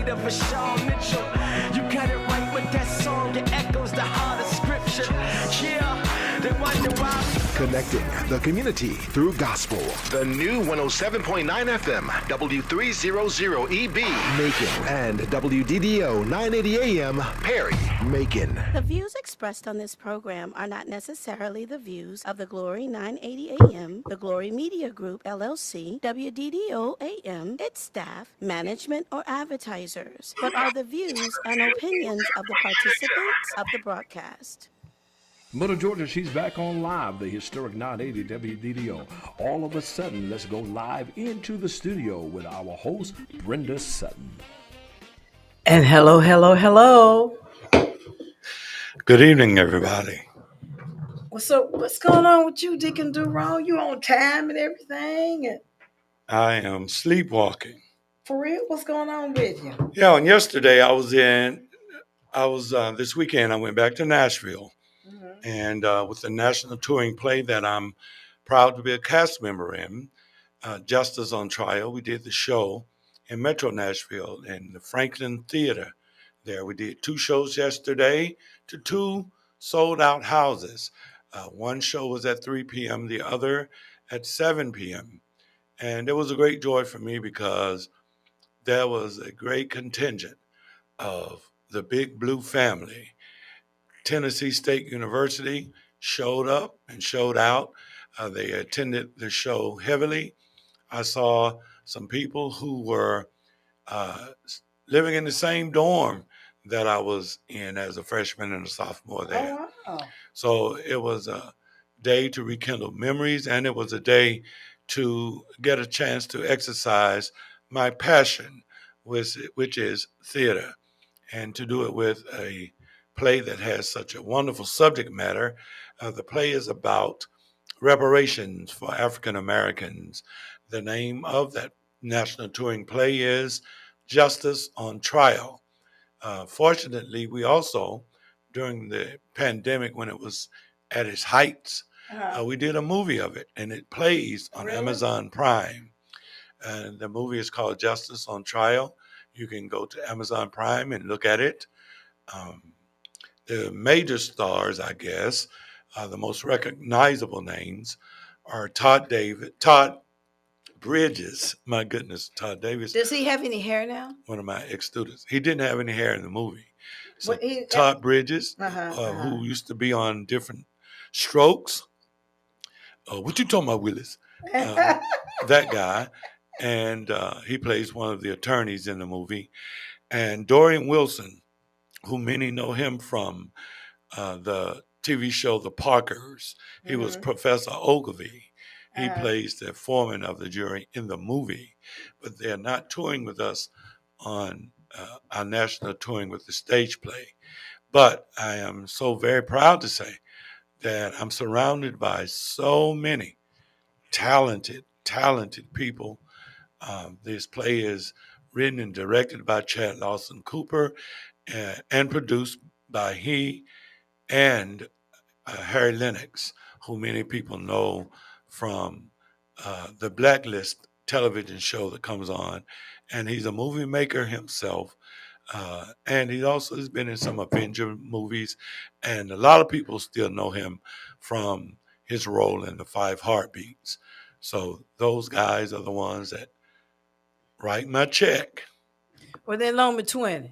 bit of a Shawn Mitchell. You got it right with that song, it echoes the heart of scripture. Yeah, they wonder why. Connecting the community through gospel. The new 107.9 FM, W300EB, Macon, and WDDO 980 AM, Perry. Macon. The views expressed on this program are not necessarily the views of the Glory 980 AM, the Glory Media Group, LLC, WDDO AM, its staff, management, or advertisers, but are the views and opinions of the participants of the broadcast. Mother Georgia, she's back on live, the historic 980 WDDO. All of a sudden, let's go live into the studio with our host, Brenda Sutton. And hello. Good evening, everybody. So what's going on with you, Deacon Durant? You on time and everything? I am sleepwalking. For real? What's going on with you? Yeah, and yesterday this weekend I went back to Nashville. And with the national touring play that I'm proud to be a cast member in, Justice on Trial, we did the show in Metro Nashville in the Franklin Theater there. We did 2 shows yesterday to 2 sold-out houses. One show was at 3 p.m., the other at 7 p.m. And it was a great joy for me because there was a great contingent of the Big Blue family. Tennessee State University showed up and showed out. They attended the show heavily. I saw some people who were living in the same dorm that I was in as a freshman and a sophomore there. Oh, wow. So it was a day to rekindle memories, and it was a day to get a chance to exercise my passion, which is theater, and to do it with a play that has such a wonderful subject matter. The play is about reparations for African Americans. The name of that national touring play is Justice on Trial. Fortunately, we also, during the pandemic when it was at its heights, we did a movie of it, and it plays on Amazon Prime. And the movie is called Justice on Trial. You can go to Amazon Prime and look at it. The major stars, I guess, the most recognizable names are Todd Bridges. My goodness, Todd Davis. Does he have any hair now? One of my ex-students. He didn't have any hair in the movie. So Todd Bridges, who used to be on different Strokes. What you talking about, Willis? That guy. And he plays one of the attorneys in the movie. And Dorian Wilson, who many know him from the TV show The Parkers. He was Professor Ogilvy. He plays the foreman of the jury in the movie, but they're not touring with us on our national touring with the stage play. But I am so very proud to say that I'm surrounded by so many talented people. This play is written and directed by Chad Lawson Cooper and produced by he and Harry Lennox, who many people know from the Blacklist television show that comes on. And he's a movie maker himself. And he also has been in some Avenger movies. And a lot of people still know him from his role in the 5 Heartbeats. So those guys are the ones that write my check. Well, they loan me 20.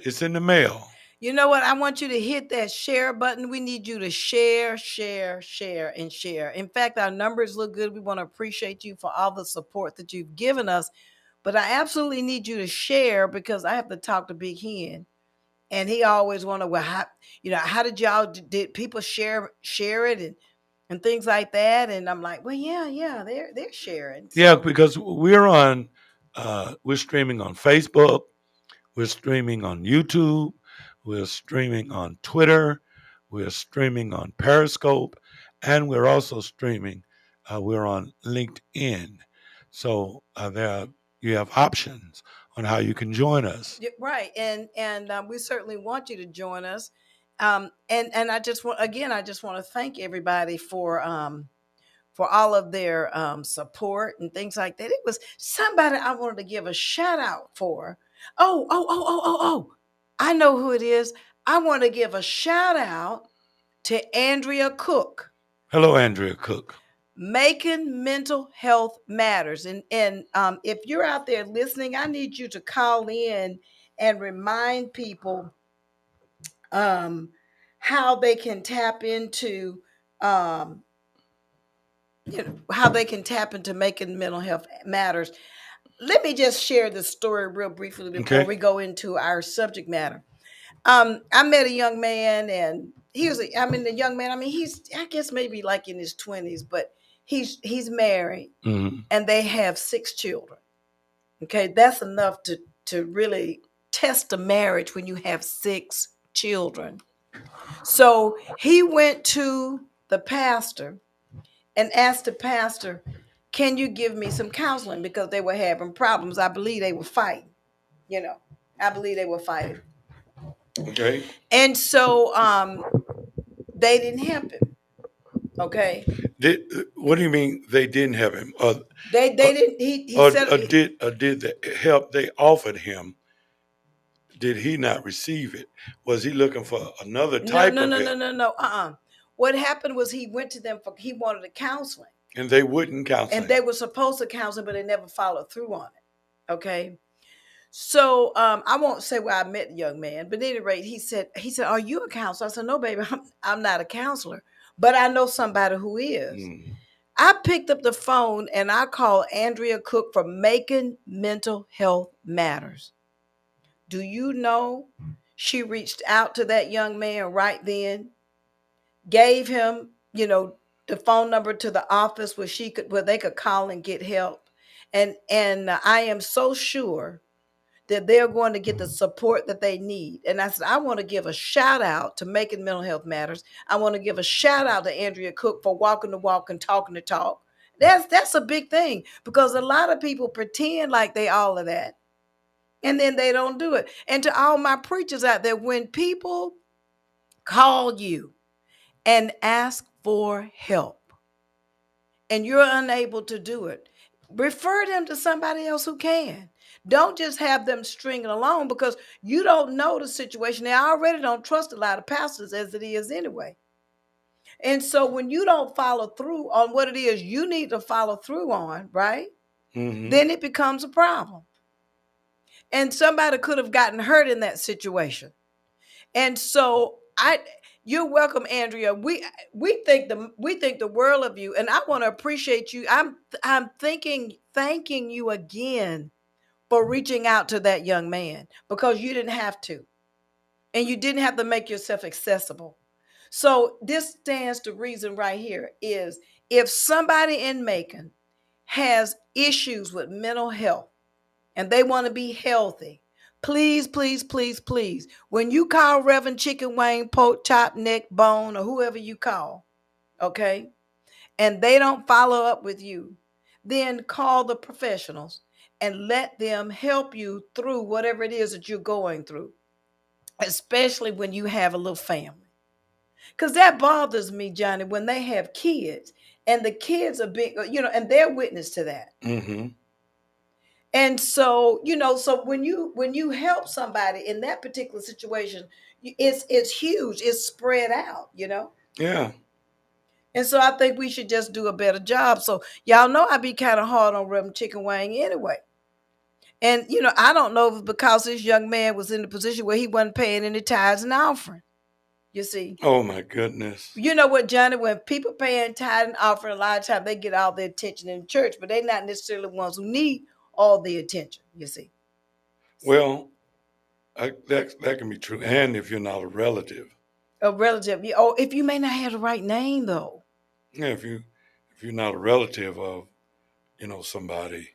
It's in the mail. You know what? I want you to hit that share button. We need you to share. In fact, our numbers look good. We want to appreciate you for all the support that you've given us. But I absolutely need you to share because I have to talk to Big Hen. And he always wonder, well, how did people share it and things like that? And I'm like, well, yeah, they're sharing. So. Yeah, because we're streaming on Facebook. We're streaming on YouTube. We're streaming on Twitter. We're streaming on Periscope. And we're also streaming. We're on LinkedIn. So you have options on how you can join us. Yeah, right. And we certainly want you to join us. And I just want to thank everybody for all of their support and things like that. It was somebody I wanted to give a shout out for. Oh. I know who it is. I want to give a shout out to Andrea Cook. Hello, Andrea Cook. Making Mental Health Matters. And if you're out there listening, I need you to call in and remind people how they can tap into how they can tap into Making Mental Health Matters. Let me just share the story real briefly before we go into our subject matter. I met a young man, and he's I guess maybe like in his 20s, but he's married, and they have 6 children. Okay, that's enough to really test a marriage when you have 6 children. So he went to the pastor and asked the pastor, "Can you give me some counseling?" Because they were having problems. I believe they were fighting. Okay. And so they didn't help him. Okay. What do you mean they didn't help him? They didn't. He said. Did the help they offered him? Did he not receive it? Was he looking for another type of help? No. What happened was he went to them he wanted a counseling. And they wouldn't counsel. And they were supposed to counsel, but they never followed through on it. Okay. So I won't say where I met the young man, but at any rate, he said, "Are you a counselor?" I said, "No, baby, I'm not a counselor, but I know somebody who is." I picked up the phone and I called Andrea Cook from Making Mental Health Matters. Do you know she reached out to that young man right then, gave him, the phone number to the office where they could call and get help. And I am so sure that they're going to get the support that they need. And I said, I want to give a shout out to Making Mental Health Matters. I want to give a shout out to Andrea Cook for walking the walk and talking the talk. That's a big thing, because a lot of people pretend like they all of that, and then they don't do it. And to all my preachers out there, when people call you and ask for help and you're unable to do it, refer them to somebody else who can. Don't just have them stringing along, because you don't know the situation. They already don't trust a lot of pastors as it is anyway. And so when you don't follow through on what it is you need to follow through on, right? Then it becomes a problem. And somebody could have gotten hurt in that situation. And so you're welcome, Andrea. We think the world of you, and I want to appreciate you. I'm thanking you again for reaching out to that young man, because you didn't have to, and you didn't have to make yourself accessible. So this stands to reason right here is, if somebody in Macon has issues with mental health and they want to be healthy, please, when you call Reverend Chicken Wing, Pork Chop, Neck Bone, or whoever you call, okay, and they don't follow up with you, then call the professionals and let them help you through whatever it is that you're going through, especially when you have a little family. Because that bothers me, Johnny, when they have kids and the kids are big, and they're witness to that. And so, so when you help somebody in that particular situation, it's huge. It's spread out, Yeah. And so I think we should just do a better job. So y'all know I be kind of hard on Reverend Chicken Wing anyway. And, I don't know if it's because this young man was in the position where he wasn't paying any tithes and offering. You see? Oh, my goodness. You know what, Johnny? When people paying tithe and offering, a lot of times they get all their attention in the church, but they're not necessarily the ones who need all the attention, you see. Well, that can be true. And if you're not a relative. A relative. If you may not have the right name, though. Yeah, if you're not a relative of, somebody.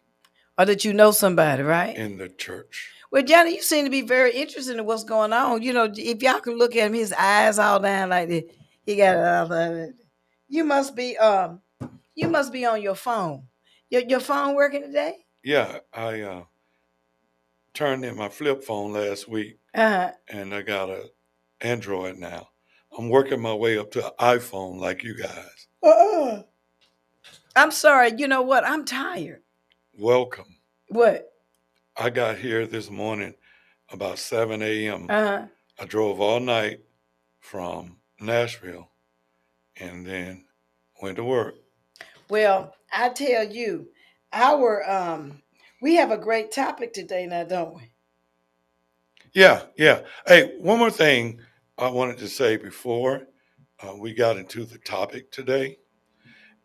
Or that you know somebody, right? In the church. Well, Johnny, you seem to be very interested in what's going on. If y'all can look at him, his eyes all down like this. He got it all that. You must be on your phone. Your phone working today? Yeah, I turned in my flip phone last week, and I got an Android now. I'm working my way up to an iPhone like you guys. I'm sorry. You know what? I'm tired. Welcome. What? I got here this morning about 7 a.m. Uh-huh. I drove all night from Nashville and then went to work. Well, I tell you, we have a great topic today now, don't we? Yeah. Hey, one more thing I wanted to say before we got into the topic today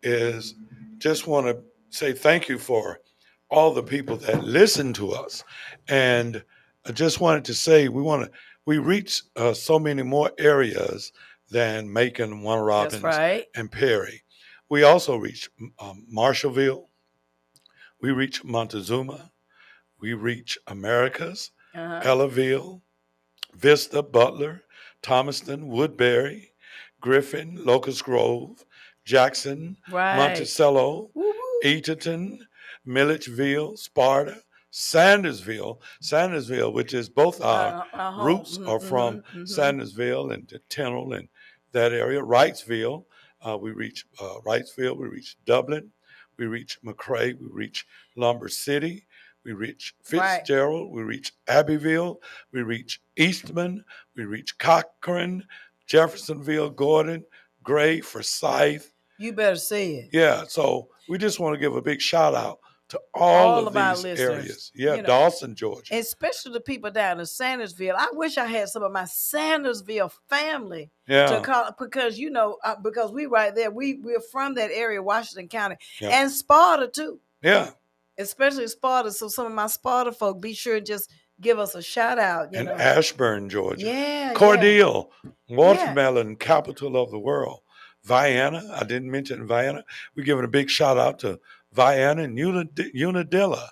is just want to say thank you for all the people that listen to us. And I just wanted to say we reach so many more areas than Macon, Warner Robins, That's right. and Perry. We also reach Marshallville. We reach Montezuma. We reach Americas, Ellaville, Vista, Butler, Thomaston, Woodbury, Griffin, Locust Grove, Jackson, Right. Monticello, Woo-hoo. Eatonton, Milledgeville, Sparta, Sandersville, which is both our roots are from Sandersville and Tennell and that area. Wrightsville, we reach Wrightsville, we reach Dublin, we reach McRae, we reach Lumber City, we reach Fitzgerald, we reach Abbeville, we reach Eastman, we reach Cochran, Jeffersonville, Gordon, Gray, Forsyth. You better say it. Yeah, so we just want to give a big shout out to all of these areas. Yeah, Dawson, Georgia. Especially the people down in Sandersville. I wish I had some of my Sandersville family to call, because because we right there. We're from that area, Washington County, and Sparta too. Yeah. Especially Sparta. So some of my Sparta folk, be sure and just give us a shout out. And Ashburn, Georgia. Yeah. Cordele, watermelon capital of the world. Vienna, I didn't mention Vienna. We're giving a big shout out to Vienna, and Unadilla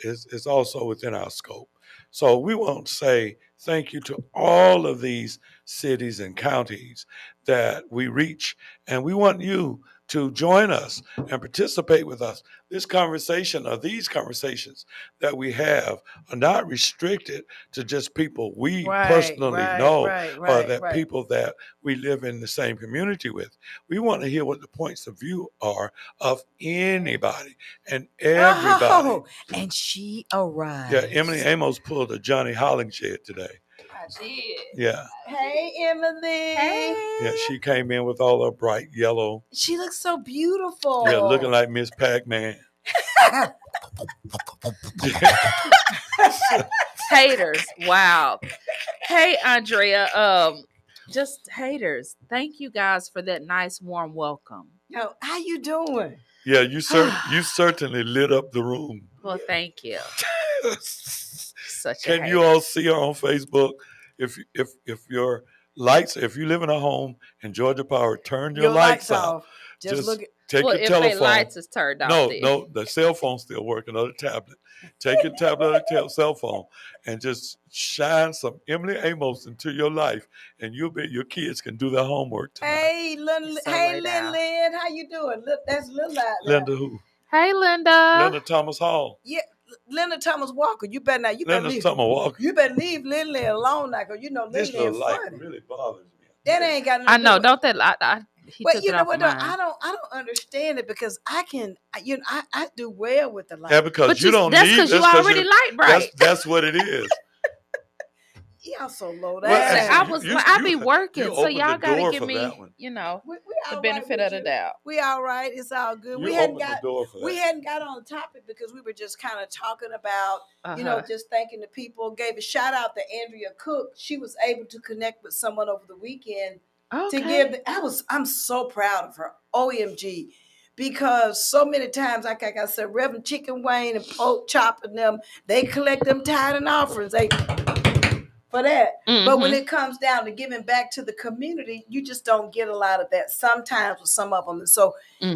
is also within our scope. So we want to say thank you to all of these cities and counties that we reach, and we want you to join us and participate with us. This conversation, or these conversations that we have, are not restricted to just people we personally know, or that people that we live in the same community with. We want to hear what the points of view are of anybody and everybody. Oh, and she arrived. Yeah, Emily Amos pulled a Johnny Holingshed today. I did. Yeah. Hey, Emily. Hey. Yeah, she came in with all her bright yellow. She looks so beautiful. Yeah, looking like Miss Pac-Man. Haters. Wow. Hey, Andrea. Just haters. Thank you guys for that nice warm welcome. Yo, how you doing? Yeah, you certainly lit up the room. Well, thank you. Such a Can you all see her on Facebook? If your lights, if you live in a home and Georgia Power turned your lights off, just look at, take your telephone. If the lights is turned off. No, the cell phone's still working, or the tablet. Take your tablet or cell phone and just shine some Emily Amos into your life, and your kids can do their homework tonight. Hey, Lynn, how you doing? Look, that's Linda. Linda who? Hey, Linda. Linda Thomas Hall. Yeah. Linda Thomas Walker, you better not. Linda Thomas Walker. You better leave Lindley alone now, because this little light really bothers me. That ain't got nothing. I know. Don't that? But you know what? I don't understand it, because I do well with the light. Yeah, because but you don't that's need. That's because you already light bright. That's what it is. Y'all so low down. I be working, so y'all gotta give me, the benefit of the doubt. We all right. It's all good. We hadn't got on the topic because we were just kind of talking about, just thanking the people. Gave a shout out to Andrea Cook. She was able to connect with someone over the weekend to give. I'm so proud of her. OMG. Because so many times, like I said, Reverend Chicken Wayne and Pope Chop and them, they collect them tithe and offerings. For that. Mm-hmm. But when it comes down to giving back to the community, you just don't get a lot of that sometimes with some of them. And so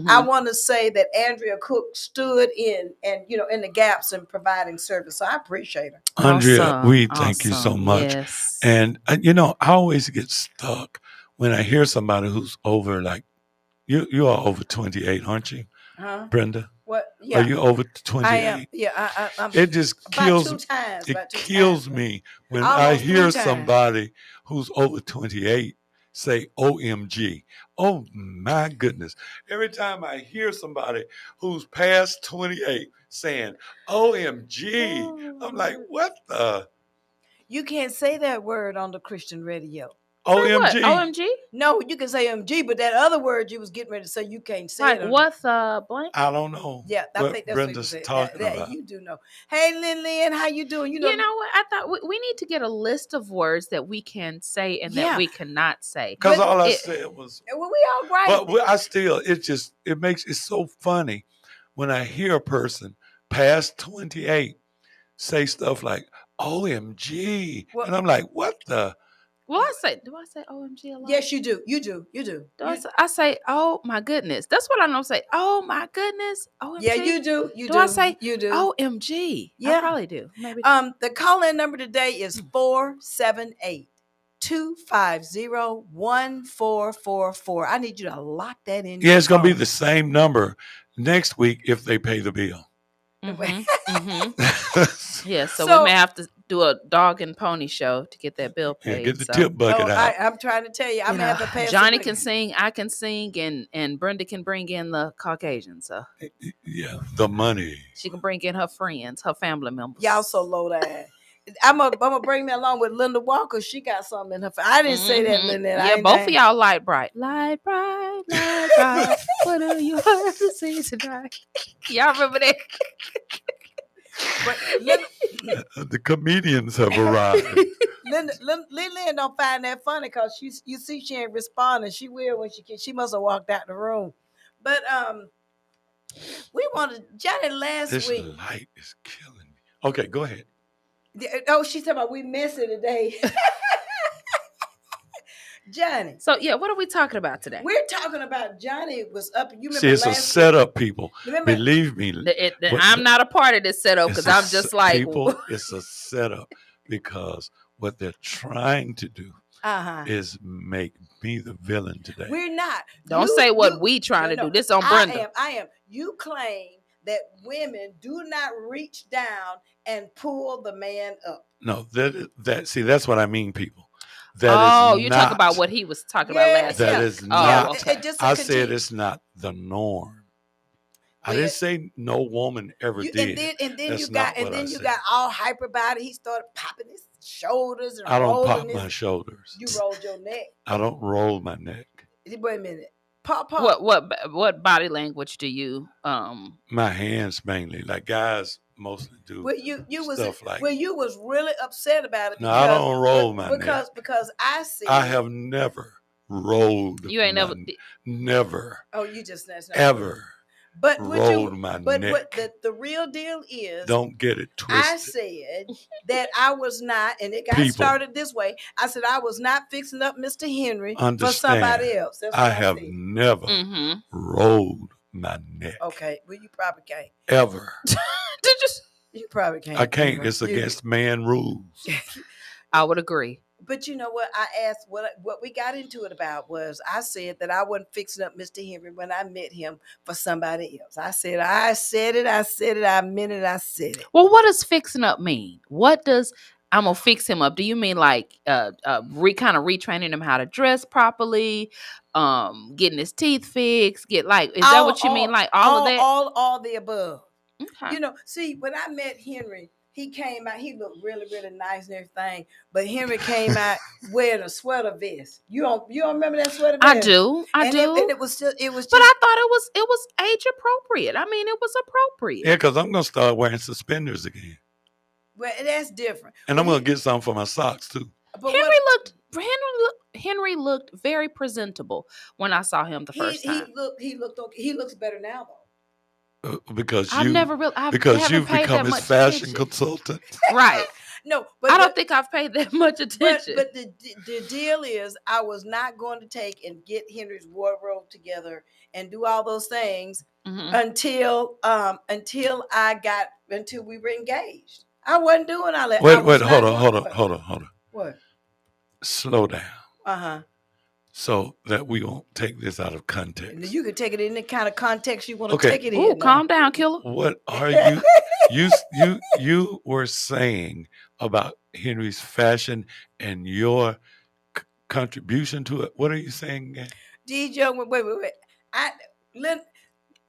I want to say that Andrea Cook stood in the gaps in providing service. So I appreciate her. Andrea, we thank you so much. Yes. And, I always get stuck when I hear somebody who's over, like, you are over 28, aren't you, Brenda? What? Yeah. Are you over 28? I am. Yeah, I'm. It just kills. It kills me when I hear somebody who's over 28 say "OMG." Oh my goodness! Every time I hear somebody who's past 28 saying "OMG," I'm like, what the? You can't say that word on the Christian radio. OMG. OMG? No, you can say MG, but that other word you was getting ready to say, you can't say Like it. what's blank? I don't know. Yeah, I think that's Brenda's what talking about. you do know. Hey, Lynn, how you doing? You know what? I thought we need to get a list of words that we can say and that we cannot say. Because all I said was, well, we all right. But I still, it makes it so funny when I hear a person past 28 say stuff like OMG. And I'm like, what the? Well, do I say OMG a lot? Yes, you do. You do. I say, oh my goodness. That's what I know. Say, oh my goodness. OMG. Yeah, you do. Do I say you do? OMG? Yeah, I probably do. Maybe. The call-in number today is 478-250-1444. I need you to lock that in. Yeah, it's going to be the same number next week if they pay the bill. Yeah, so we may have to do a dog and pony show to get that bill paid. Yeah, get the tip bucket out. I'm trying to tell you, I'm gonna have to pay. Johnny can sing, I can sing, and Brenda can bring in the Caucasian. So yeah, the money. She can bring in her friends, her family members. Y'all so low down. I'm gonna bring me along with Linda Walker. She got something in her. I didn't say that, Linda. Yeah, both of y'all light bright. Light bright, light bright. What are you heard to see tonight? Y'all remember that? But the comedians have arrived. Linda don't find that funny because you see she ain't responding. She will when she can. She must have walked out the room. But we wanted Johnny last week. This light is killing me. Okay, go ahead. Oh, she's talking about we miss it today. Johnny. So yeah, what are we talking about today? We're talking about Johnny was up. You remember? See, it's a setup, people. Believe me. I'm not a part of this setup because I'm just like people. It's a setup because what they're trying to do is make me the villain today. We're not. Don't say what we trying to do. This on Brenda. I am. You claim that women do not reach down and pull the man up. No, that's what I mean, people. That you talk about what he was talking about last time. That is not. Okay. I said it's not the norm. I didn't say no woman ever did. And then you got all hyper about it. He started popping his shoulders. And I don't pop my shoulders. You rolled your neck. I don't roll my neck. Wait a minute. Pop. What body language do you? My hands mainly, like guys mostly do. Well, you was stuff like. Well, you was really upset about it. No, I don't roll my neck because I see. I have never rolled. You ain't never. Oh, you just that's not ever. But rolled my neck. But the real deal is, don't get it twisted. I said that I was not, and it got started this way. I said I was not fixing up Mr. Henry for somebody else. That's what I have never rolled my neck. Okay, well you probably can't. Ever. Did you? You probably can't. I can't. It's against man rules. I would agree. But you know what? I asked what we got into it about was I said that I wasn't fixing up Mr. Henry when I met him for somebody else. I said it, I meant it, I said it. Well, what does fixing up mean? What does I'm gonna fix him up? Do you mean like kind of retraining him how to dress properly, getting his teeth fixed, is that what you mean? Like all of that? All the above. Okay. You know, see, when I met Henry, he came out, he looked really, really nice and everything. But Henry came out wearing a sweater vest. You don't remember that sweater vest? I do. And it was just. But I thought it was age appropriate. I mean, it was appropriate. Yeah, because I'm gonna start wearing suspenders again. Well, that's different. And I'm gonna get some for my socks too. But Henry looked very presentable when I saw him the first time. He looked okay. He looks better now though. Because you've become his fashion consultant. Right. No, but I don't think I've paid that much attention. But the deal is I was not going to take and get Henry's wardrobe together and do all those things until we were engaged. I wasn't doing all that. Wait, hold on. What? Slow down. So that we won't take this out of context. You can take it in the kind of context you want to take it in. Ooh, calm down, killer. What are you? You were saying about Henry's fashion and your contribution to it. What are you saying again? DJ, wait.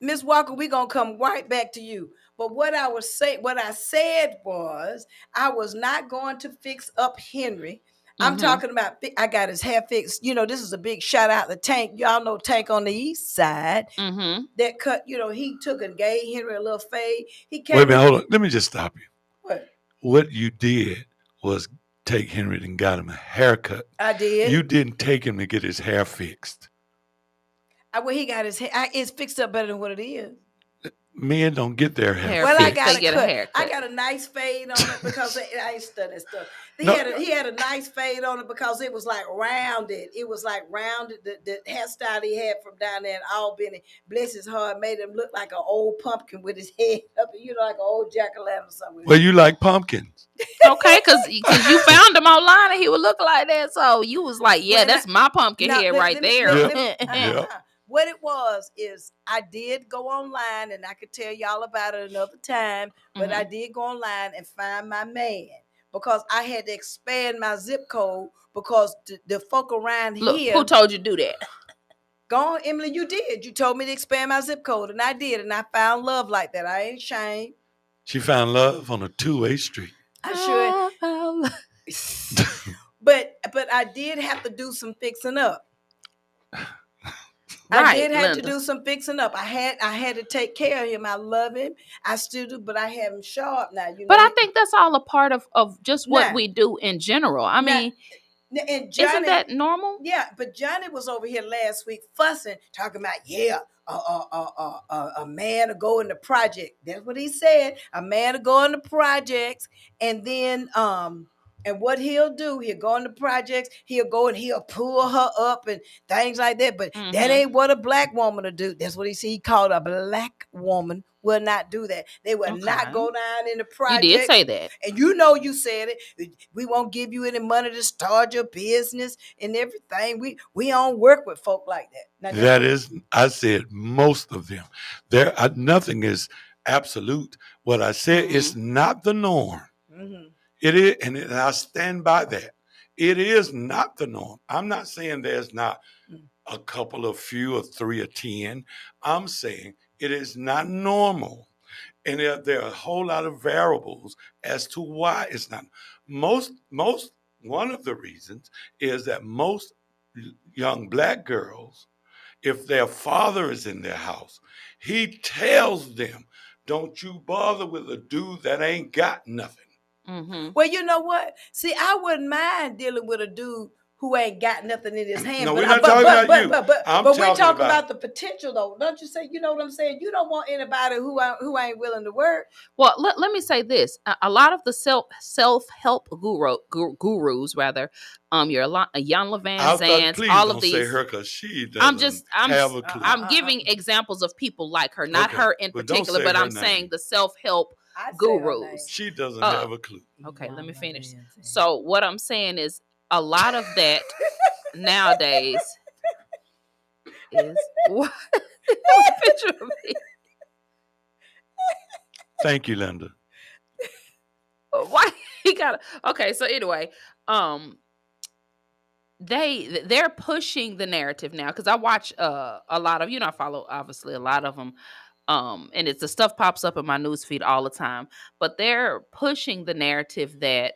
Miss Walker, we're gonna come right back to you. But what I said was, I was not going to fix up Henry. I'm talking about, I got his hair fixed. This is a big shout out to Tank. Y'all know Tank on the east side. That cut, he took and gave Henry a little fade. He came. Wait a minute, hold on. Let me just stop you. What? What you did was take Henry and got him a haircut. I did. You didn't take him to get his hair fixed. Well, he got his hair. It's fixed up better than what it is. Men don't get their hair well, fixed. I got a haircut. I got a nice fade on it because I ain't studying stuff. He had a nice fade on it because it was like rounded. It was like rounded. The hairstyle he had from down there in Albany, bless his heart, made him look like an old pumpkin with his head up, like an old jack-o'-lantern or something. Well, you like pumpkins. Okay, because you found him online and he would look like that. So you was like, yeah, that's my pumpkin head right there. What it was is I did go online, and I could tell y'all about it another time, but I did go online and find my man because I had to expand my zip code because the folk around here. Who told you to do that? Go on, Emily, you did. You told me to expand my zip code, and I did, and I found love like that. I ain't ashamed. She found love on a 2-way street. I sure. But I did have to do some fixing up. I did have to do some fixing up. I had to take care of him. I love him. I still do, but I have him sharp now. But I think that's all a part of just what we do in general. I mean, and Johnny, isn't that normal? Yeah, but Johnny was over here last week fussing, talking about a man to go in the project. That's what he said. A man to go in the projects, and then and what he'll do, he'll go into projects, he'll go and he'll pull her up and things like that. But that ain't what a black woman will do. That's what he called a black woman will not do that. They will not go down in the project. You did say that. And you said it. We won't give you any money to start your business and everything. We don't work with folk like that. Now, I said most of them. Nothing is absolute. What I said is not the norm. It is, and I stand by that. It is not the norm. I'm not saying there's not a couple of few or 3 or 10. I'm saying it is not normal. And there are a whole lot of variables as to why it's not. One of the reasons is that most young black girls, if their father is in their house, he tells them, don't you bother with a dude that ain't got nothing. Well, you know what? See, I wouldn't mind dealing with a dude who ain't got nothing in his hand. No, we're not talking about you. But we're talking about the potential, though. Don't you say? You know what I'm saying? You don't want anybody who ain't willing to work. Well, let me say this: a lot of the self-help gurus, rather, your Jan Levan Zans, all of these. Say her because she doesn't have a clue. I'm giving examples of people like her, not her in particular, but I'm saying the self-help gurus. She doesn't have a clue. Okay, let me finish. So what I'm saying is a lot of that nowadays is what picture of me. Thank you, Linda. Why he got okay, so anyway, they're pushing the narrative now because I watch a lot of, I follow obviously a lot of them. And it's the stuff pops up in my newsfeed all the time, but they're pushing the narrative that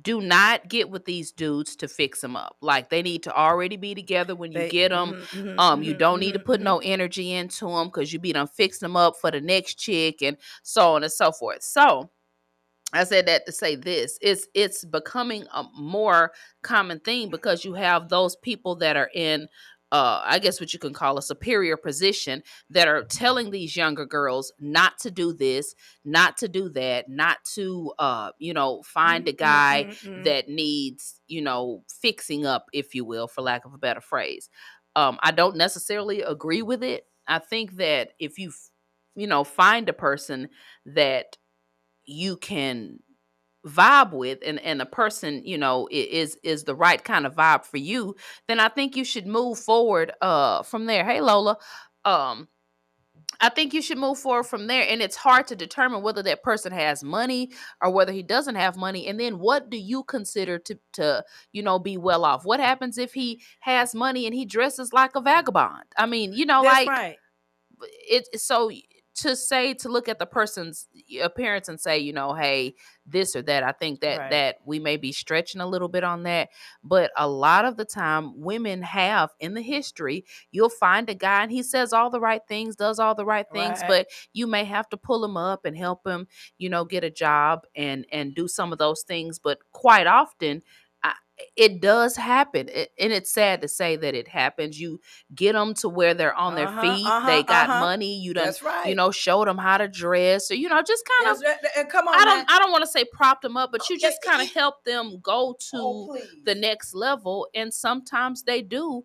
do not get with these dudes to fix them up. Like they need to already be together when you get them. You don't need to put no energy into them because you be done fix them up for the next chick and so on and so forth. So I said that to say this, it's becoming a more common thing because you have those people that are in I guess what you can call a superior position that are telling these younger girls not to do this, not to do that, not to, find a guy that needs, fixing up, if you will, for lack of a better phrase. I don't necessarily agree with it. I think that if you, find a person that you can vibe with and a person is the right kind of vibe for you, then I think you should move forward from there. Hey Lola, I think you should move forward from there. And it's hard to determine whether that person has money or whether he doesn't have money. And then what do you consider to be well off? What happens if he has money and he dresses like a vagabond? I mean, that's right. to look at the person's appearance and say, hey, this or that, I think that we may be stretching a little bit on that. But a lot of the time, women have in the history, you'll find a guy and he says all the right things, does all the right things, but you may have to pull him up and help him, get a job and do some of those things. But quite often, it does happen, and it's sad to say that it happens. You get them to where they're on their feet, they got money, you done, showed them how to dress, or just kind of come on. I don't want to say prop them up, but you just kind of help them go to the next level. And sometimes they do.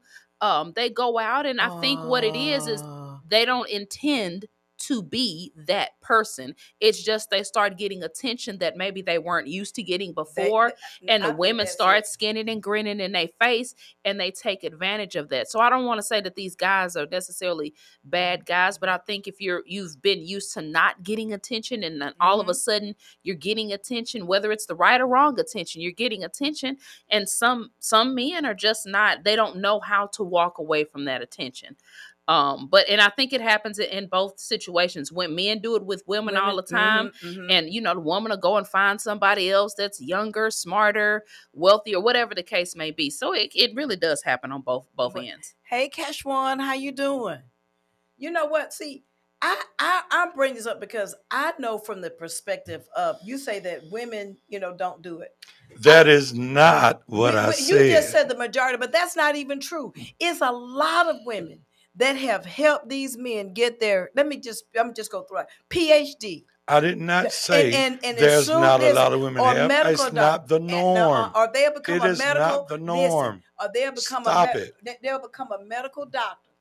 They go out, and I think what it is they don't intend to be that person. It's just they start getting attention that maybe they weren't used to getting before, and the women start skinning and grinning in their face, and they take advantage of that. So I don't want to say that these guys are necessarily bad guys, but I think if you've been used to not getting attention, and then all of a sudden you're getting attention, whether it's the right or wrong attention, you're getting attention, and some men are just not, they don't know how to walk away from that attention. And I think it happens in both situations. When men do it with women all the time, and the woman will go and find somebody else that's younger, smarter, wealthy, or whatever the case may be. So it really does happen on both ends. Hey, Keshwan, how you doing? You know what? See, I bring this up because I know from the perspective of, you say that women, don't do it. That is not what I said. You just said the majority, but that's not even true. It's a lot of women that have helped these men get their, I'm just go through it, PhD. I did not say and there's not a lot of women have. It's not the norm. Or they'll become a medical. It is not the norm. Or they'll become they'll become a medical doctor.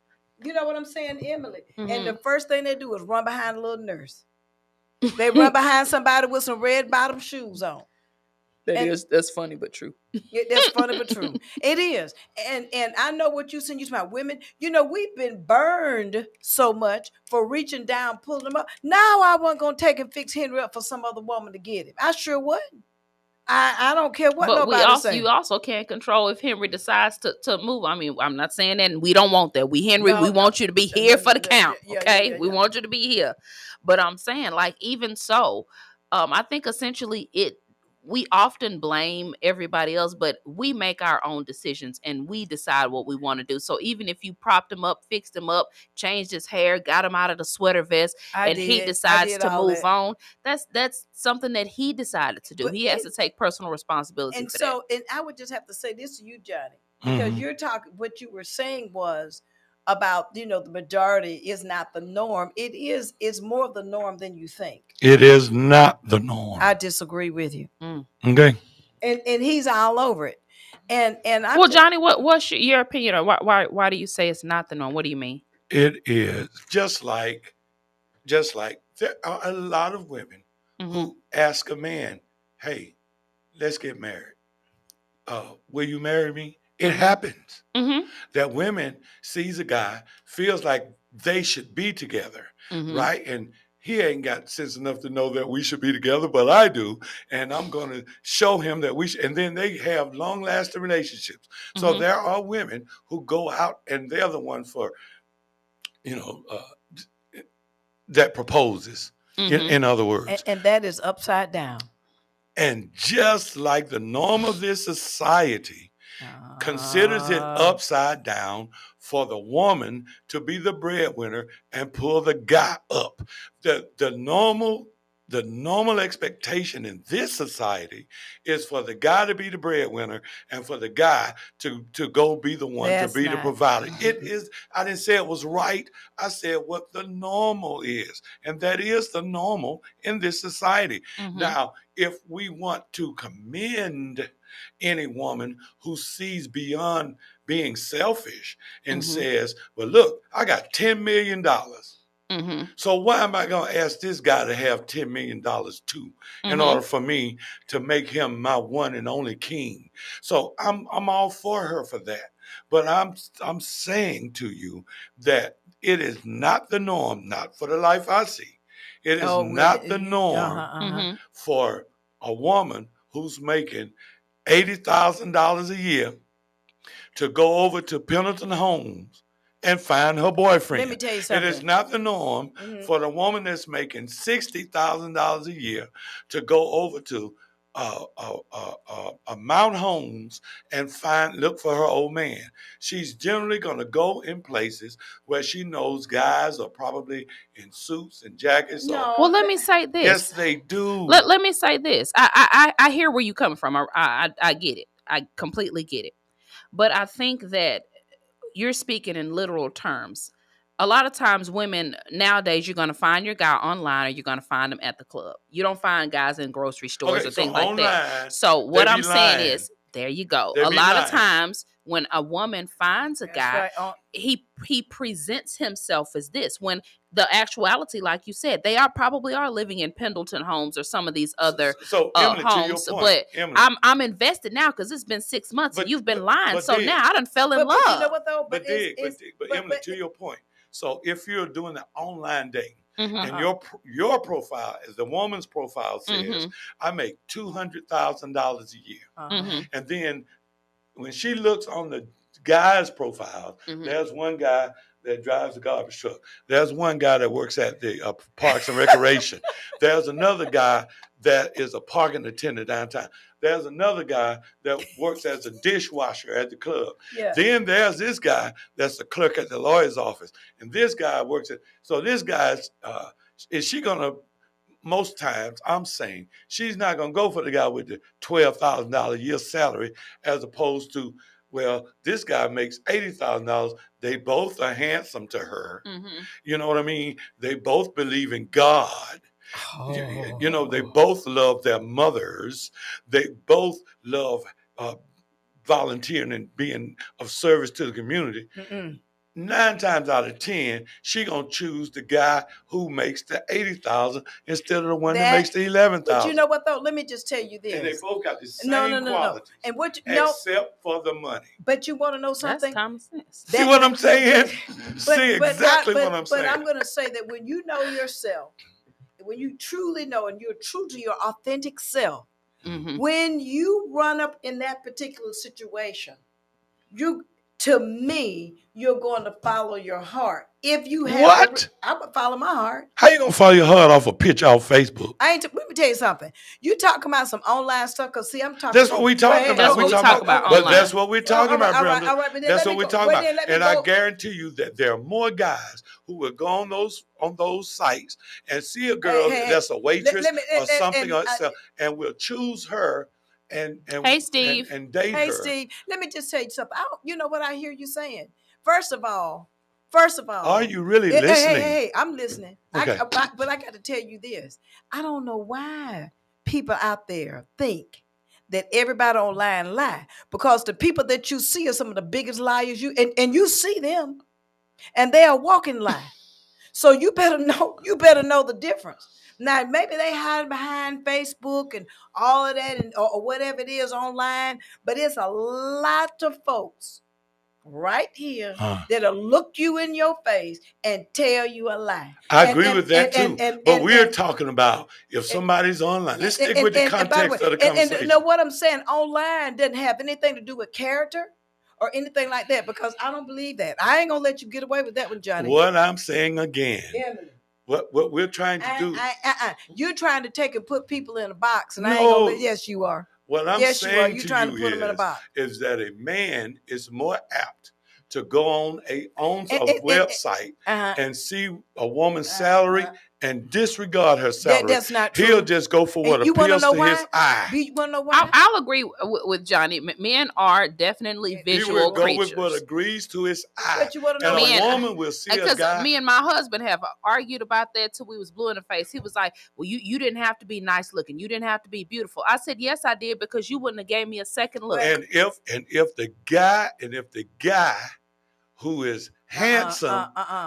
You know what I'm saying, Emily? And the first thing they do is run behind a little nurse. They run behind somebody with some red bottom shoes on. That's funny but true. That's funny but true. It is. And I know what you said. You about women. We've been burned so much for reaching down, pulling them up. Now I wasn't gonna take and fix Henry up for some other woman to get him. I sure wouldn't. I don't care what nobody says. You also can't control if Henry decides to move. I mean, I'm not saying that, and we don't want that. We want you to be here for the count. Okay, we want you to be here. But I'm saying, like, even so, I think essentially we often blame everybody else, but we make our own decisions and we decide what we want to do. So even if you propped him up, fixed him up, changed his hair, got him out of the sweater vest, he decides to move on, that's something that he decided to do. But he has to take personal responsibility for that. And I would just have to say this to you, Johnny, because you're talking, what you were saying was about, the majority is not the norm. It's more of the norm than you think. It is not the norm. I disagree with you. Okay. And he's all over it. And Johnny, what's your opinion on why do you say it's not the norm? What do you mean? It is just like there are a lot of women who ask a man, "Hey, let's get married. Will you marry me?" It happens that women sees a guy, feels like they should be together, right? And he ain't got sense enough to know that we should be together, but I do. And I'm going to show him that we should. And then they have long-lasting relationships. So there are women who go out and they're the one for, that proposes, in other words. And that is upside down. And just like the norm of this society considers it upside down for the woman to be the breadwinner and pull the guy up. The normal expectation in this society is for the guy to be the breadwinner and for the guy to go be the one to be the provider. It is, I didn't say it was right. I said what the normal is. And that is the normal in this society. Now, if we want to commend any woman who sees beyond being selfish and says, well, look, I got $10 million. So why am I going to ask this guy to have $10 million too in order for me to make him my one and only king? So I'm all for her for that. But I'm saying to you that it is not the norm, not for the life I see. It is not the norm for a woman who's making $80,000 a year to go over to Pendleton Homes and find her boyfriend. Let me tell you something. It is not the norm for the woman that's making $60,000 a year to go over to Mount Holmes and look for her old man. She's generally going to go in places where she knows guys are probably in suits and jackets. Well, let me say this. Yes, they do. Let me say this. I hear where you come from. I get it. I completely get it. But I think that you're speaking in literal terms. A lot of times women nowadays, you're going to find your guy online or you're going to find them at the club. You don't find guys in grocery stores or things like that. So what I'm saying is, there you go. A lot of times when a woman finds a guy, he presents himself as this. When the actuality, like you said, they probably are living in Pendleton homes or some of these other Emily, homes. to your point, but Emily, I'm invested now because it's been 6 months and you've been lying. So now I done fell in love. But you know what though? But Emily, to your point. So if you're doing the online dating, and your profile, as the woman's profile says, I make $200,000 a year, and then when she looks on the guy's profile, there's one guy that drives a garbage truck. There's one guy that works at the Parks and Recreation. There's another guy that is a parking attendant downtown. There's another guy that works as a dishwasher at the club. Yeah. Then there's this guy that's a clerk at the lawyer's office. And this guy works at, so this guy's, is she going to, most times I'm saying, she's not going to go for the guy with the $12,000 a year salary as opposed to, well, this guy makes $80,000. They both are handsome to her. You know what I mean? They both believe in God. You know, they both love their mothers. They both love volunteering and being of service to the community. 9 times out of 10, she gonna choose the guy who makes the $80,000 instead of the one that makes the $11,000. But you know what though? Let me just tell you this. And they both got the same qualities. No. And except for the money. But you want to know something? That's common sense. See what I'm saying? See exactly what I'm saying. But I'm gonna say that when you know yourself, when you truly know and you're true to your authentic self, when you run up in that particular situation, to me, you're going to follow your heart. If you have I'm gonna follow my heart. How you gonna follow your heart off a picture off Facebook? Let me tell you something. You talking about some online stuff? Cause see, I'm talking. That's what we talking about. That's what we talk about. But that's what we're talking about, Brenda. All right, that's what we're talking about. And I guarantee you that there are more guys who will go on those sites and see a girl that's a waitress or something and will choose her. And hey, Steve. And date her. Hey, Steve. Let me just tell you something. You know what I hear you saying? First of all, are you really listening? Hey, I'm listening. Okay. But I got to tell you this. I don't know why people out there think that everybody online lie, because the people that you see are some of the biggest liars and you see them, and they are walking lie. So you better know the difference. Now, maybe they hide behind Facebook and all of that or whatever it is online, but it's a lot of folks right here that'll look you in your face and tell you a lie. I agree with that too. But we're talking about if somebody's online. Let's stick with the context of the conversation. And you know what I'm saying? Online doesn't have anything to do with character or anything like that, because I don't believe that. I ain't gonna let you get away with that one, Johnny. What I'm saying again. What we're trying to do. You're trying to take and put people in a box, and I ain't gonna. Yes, you are. What I'm saying you're trying to put them in a box. Is that a man is more apt to go on a website and see a woman's salary and disregard her salary. That's not true. He'll just go for what appeals to his eye. You want to know why? I'll agree with Johnny. Men are definitely visual creatures. He will go with what agrees to his eye. But you want to know and a woman will see a guy. Because me and my husband have argued about that till we was blue in the face. He was like, well, you didn't have to be nice looking. You didn't have to be beautiful. I said, yes, I did, because you wouldn't have gave me a second look. And if the guy who is handsome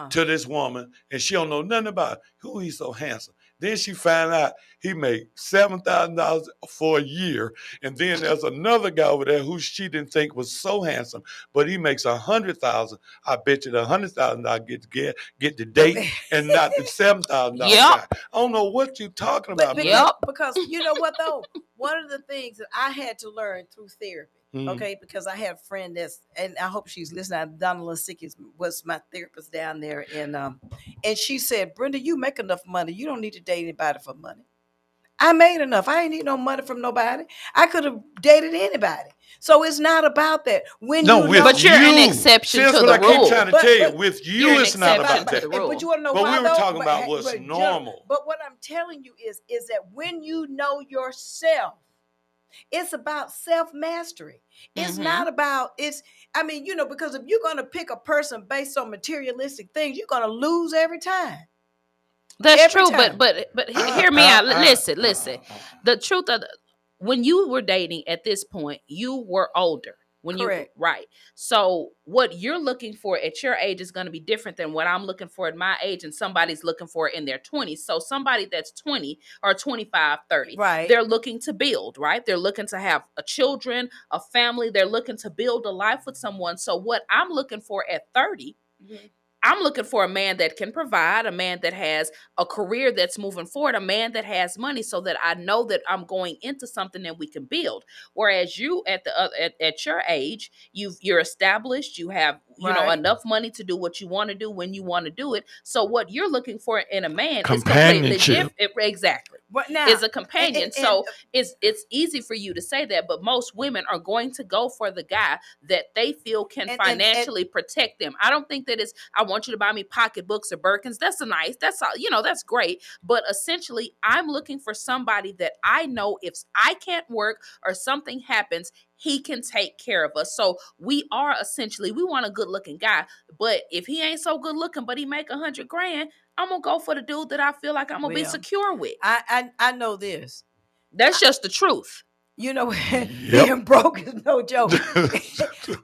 to this woman, and she don't know nothing about who he's so handsome. Then she find out he make $7,000 for a year, and then there's another guy over there who she didn't think was so handsome, but he makes $100,000. I bet you the $100,000 get the date and not the $7,000 guy. I don't know what you're talking about. Because you know what though, one of the things that I had to learn through therapy Okay, because I had a friend and I hope she's listening. Donna Lasicki was my therapist down there, and she said, Brenda, you make enough money. You don't need to date anybody for money. I made enough. I ain't need no money from nobody. I could have dated anybody. So it's not about that. But you're an exception to the rule. I keep trying to tell you. With you, it's not about that. But you want to know why? But we were talking about what's normal. But what I'm telling you is that when you know yourself, it's about self-mastery. It's not about, because if you're going to pick a person based on materialistic things, you're going to lose every time. That's every true, time. but hear me out. Listen. The truth of when you were dating at this point, you were older. Correct. Right. So what you're looking for at your age is going to be different than what I'm looking for at my age, and somebody's looking for in their 20s. So somebody that's 20 or 25, 30, right, they're looking to build, right? They're looking to have a children, a family. They're looking to build a life with someone. So what I'm looking for at 30, I'm looking for a man that can provide, a man that has a career that's moving forward, a man that has money, so that I know that I'm going into something that we can build. Whereas you at your age, you're established, you have enough money to do what you want to do when you want to do it. So what you're looking for in a man is completely different. Exactly. But now, is a companion. So it's easy for you to say that, but most women are going to go for the guy that they feel can financially protect them. I don't think that I want you to buy me pocketbooks or Birkins. That's all, that's great. But essentially, I'm looking for somebody that I know if I can't work or something happens, he can take care of us. So we want a good looking guy. But if he ain't so good looking, but he make $100,000, I'm gonna go for the dude that I feel like I'm gonna be secure with. I know this. That's just the truth. Being broke is no joke.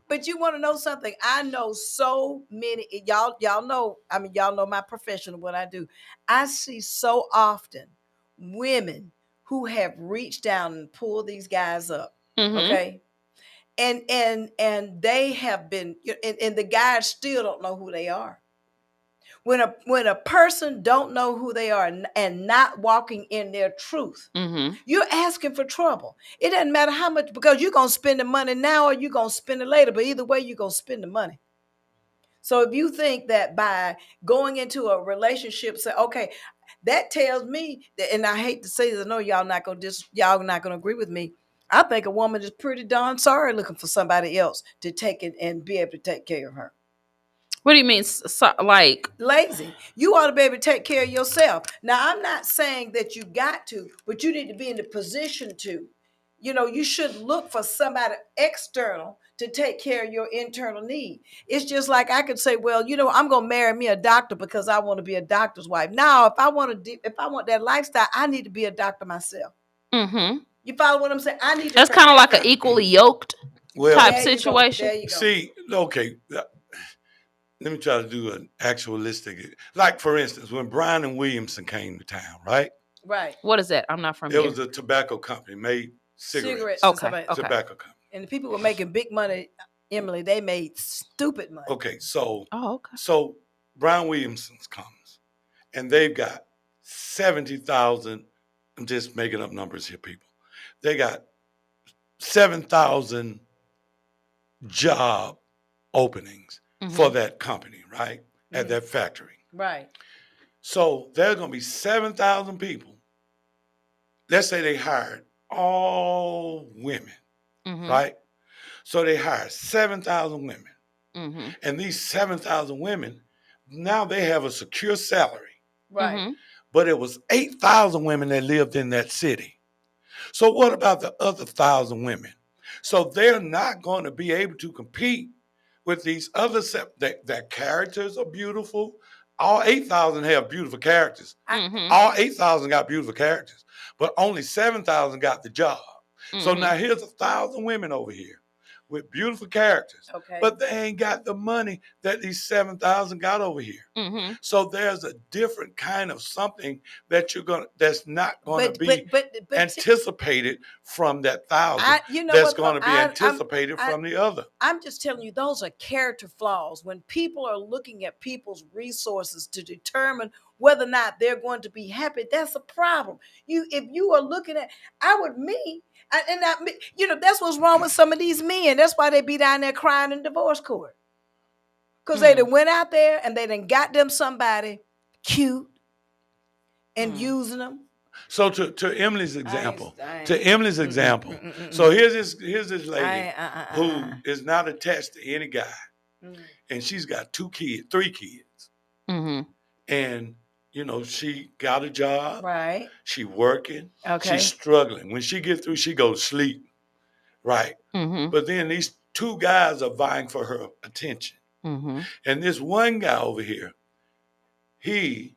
But you want to know something? I know so many, y'all know, y'all know my profession, what I do. I see so often women who have reached down and pulled these guys up. Okay. And they have been, and the guys still don't know who they are. When a person don't know who they are and not walking in their truth, you're asking for trouble. It doesn't matter how much, because you're going to spend the money now or you're going to spend it later. But either way, you're going to spend the money. So if you think that by going into a relationship, say, okay, that tells me that, and I hate to say this, I know y'all not going to agree with me. I think a woman is pretty darn sorry looking for somebody else to take it and be able to take care of her. What do you mean, like lazy? You ought to be able to take care of yourself. Now, I'm not saying that you got to, but you need to be in the position to. You should look for somebody external to take care of your internal need. It's just like I could say, well, I'm going to marry me a doctor because I want to be a doctor's wife. Now, if I want that lifestyle, I need to be a doctor myself. You follow what I'm saying? I need to. That's kind of like an equally yoked type situation. There you go. See, okay. Let me try to do an actualistic. Like, for instance, when Bryan and Williamson came to town, right? Right. What is that? I'm not from here. It was a tobacco company, made cigarettes. Okay. Tobacco company. And the people were making big money, Emily. They made stupid money. Okay, so. Okay. So Bryan Williamson comes, and they've got 70,000. I'm just making up numbers here, people. They got 7,000 job openings for that company, right? At that factory. Right. So there's going to be 7,000 people. Let's say they hired all women, right? So they hired 7,000 women. And these 7,000 women, now they have a secure salary. Right. But it was 8,000 women that lived in that city. So what about the other 1,000 women? So they're not going to be able to compete with these other, their characters are beautiful. All 8,000 have beautiful characters. All 8,000 got beautiful characters, but only 7,000 got the job. So now here's 1,000 women over here with beautiful characters, but they ain't got the money that these 7,000 got over here. So there's a different kind of something that that's not going to be anticipated from that 1,000. That's going to be anticipated from the other. I'm just telling you, those are character flaws. When people are looking at people's resources to determine whether or not they're going to be happy, that's a problem. If you are looking at, that's what's wrong with some of these men. That's why they be down there crying in divorce court. Because they done went out there and they done got them somebody cute and using them. So to Emily's example, so here's this lady who is not attached to any guy, and she's got 3 kids, and she got a job, right? She working, okay. She's struggling. When she gets through, she goes to sleep, right? But then these 2 guys are vying for her attention, and this one guy over here, he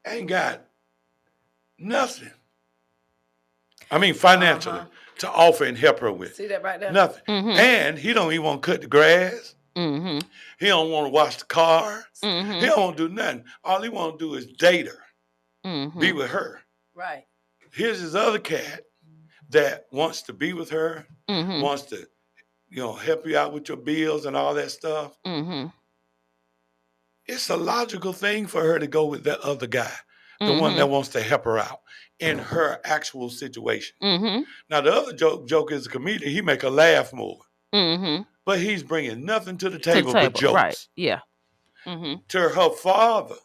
ain't got nothing. I mean, financially, to offer and help her with. See that right there? Nothing. And he don't even want to cut the grass. He don't want to wash the cars. He don't want to do nothing. All he want to do is date her, be with her. Right. Here's his other cat that wants to be with her, wants to, help you out with your bills and all that stuff. It's a logical thing for her to go with that other guy, the one that wants to help her out in her actual situation. Now, the other joke is a comedian. He make her laugh more. But he's bringing nothing to the table but jokes. Right, yeah. To her father